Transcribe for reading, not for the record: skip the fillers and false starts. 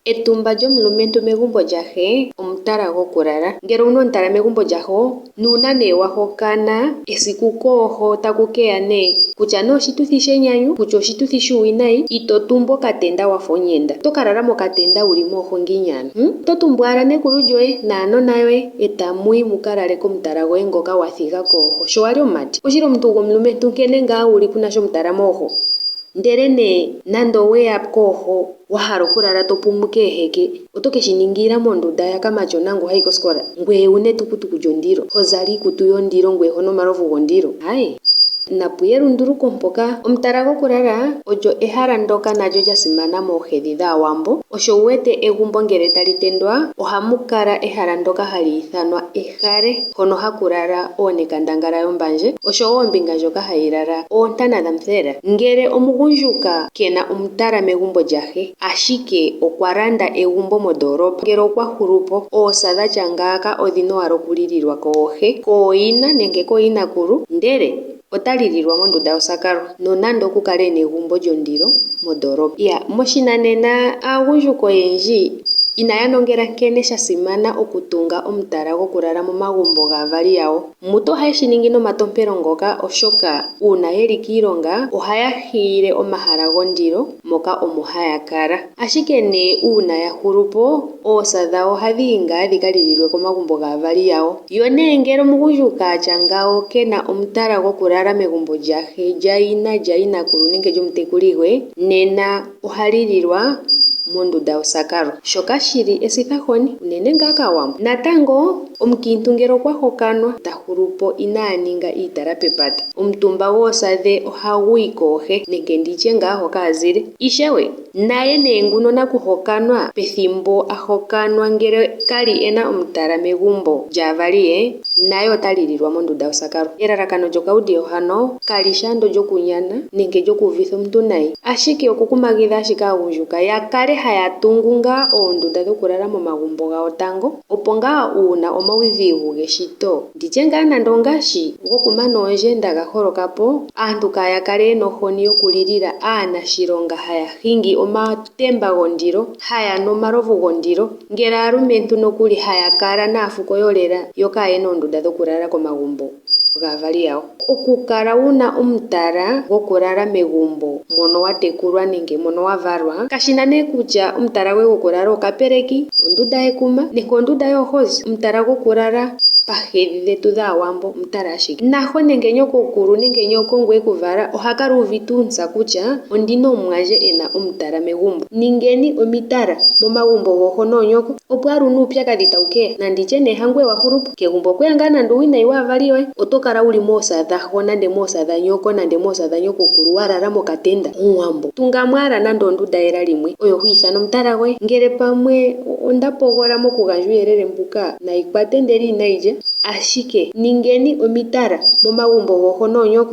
Etumba lyomulumentu megumbo lyahe omutala gokulala. Ngele owuna omutala megumbo lyaho, nuuna nee wa hokana esiku kooho taku keya nee kutya nee oshituthi shenyanyu, kutya oshituthi shuuwinayi, ito tumbu okatenda wafa omuyenda. Oto ka lala mokatenda wuli mooho ngiini ano? Oto tumbu owala nekulu lyoye naanona yoye etamuyi muka lale komutala goye ngoka wa thiga kooho sho wali omumati. Oshili omuntu gomulumentu nkene ngaa wuli kuna sho omutala mooho. Ndele nee nando oweya kooho wa hala okulala to pumbwa keeheke, oto keshi ningila mondunda ya kamati onango hayi kosikola, ngweye owuna etukutuku lyondilo, ho zala iikutu yondilo, ngweye ho nomalovu gondilo. Aye, napuye elunduluko mpoka. Omutala gokulala olyo ehala ndoka nalyo lya simana moohedhi dhaawambo. Osho wu wete egumbo ngele tali tendwa ohamu kala ehala ndoka hali ithanwa ehale, hono haku lala oonekandangala yombandje oshowo ombinga ndjoka hayi lala oontana dhamuthela. Ngele omugundjuka kena omutala megumbo lyahe, ashike okwa landa egumbo mondoolopa, ngele okwa hulupo, oosa dhatya ngaaka odhina owala okulililwa koohe, kooyina nenge kooyinakulu, ndele ota lililwa mondunda yosakalo nonando oku kale ena egumbo lyondilo mondoolopa. Moshinanena aagundjuka oyendji inaya nongela nkene sha simana okutunga omutala gokulala momagumbo gaavali yawo. Muto ohaye shi ningi nomatompelo ngoka, oshoka uuna yeli kiilonga ohaya hiile omahala gondilo moka omo haya kala. Ashike nee uuna ya hulupo, oosa dhawo ohadhi yi ngaa dhika lililwe komagumbo gaavali yawo. Yo nee ngele omugundjuka atya ngawo kena omutala gokulala megumbo lyahe, lyayina, lyayinakulu nenge lyomutekuli gwe, nena oha lililwa mondunda yosakalo, shoka shili esithahoni unene ngaa kaawambo. Natango omukiintu ngele okwa hokanwa ta hulupo inaa ninga iitala pepata, omutumba goosa dhe ohagu yi koohe nenge nditye ngaa hoka azile. Ishewe naye nee nguno naku hokanwa pethimbo ahokanwa ngele kali ena omutala megumbo lyaavali ye, naye ota lililwa mondunda yosakalo. Elalakano lyokaudiyo hano kalishi ando lyokunyana nenge lyokuuvitha omuntu nayi, ashike okukumagidha ashike aagundjuka ya kale haya tungu ngaa oondunda dhokulala momagumbo gawo tango, opo ngaa uuna omaudhigu geshito nditye ngaa nando ongaashi gokumana oondjenda ga holokapo, aantu kaya kale yena ohoni yokulilila aanashilonga haya hingi omatemba gondilo, haya nu omalovu gondilo, ngele aalumentu nokuli haya kala naafuko yolela yo kayena oondunda dhokulala komagumbo gaavali yawo. Okukala wuna omutala gokulala megumbo mono wa tekulwa nenge mono wa valwa, kashina nee kutya omutala goye gokulala okapeleki, ondunda yekuma nenge ondunda yoohozi. Omutala gokulala pahedhi dhetu dhaawambo omutala ashike. Naho nenge nyokokulu nenge nyoko ngweye kuvala oha kala uuvite uuntsa kutya ondina omumwandje ena omutala megumbo. Ningeni omitala momagumbo gooho noonyoko, opo aluna uupyakadhi tawu keya. Nanditye nee hangweye wa hulupo, kegumbo okweya ngaa nando uuwinayi waavali yoye, oto kala wuli moosa dhaho nande moosa dhanyoko nande moosa dhanyokokulu wa lala mokatenda. Omuwambo tunga mwaala nando ondunda yela limwe, oyo ho ithana omutala goye. Ngele pamwe onda pogola mokugandja uuyelele mbuka nayi kwate ndele inayi lya, ashike ningeni omitala momagumbo gooho noonyoko.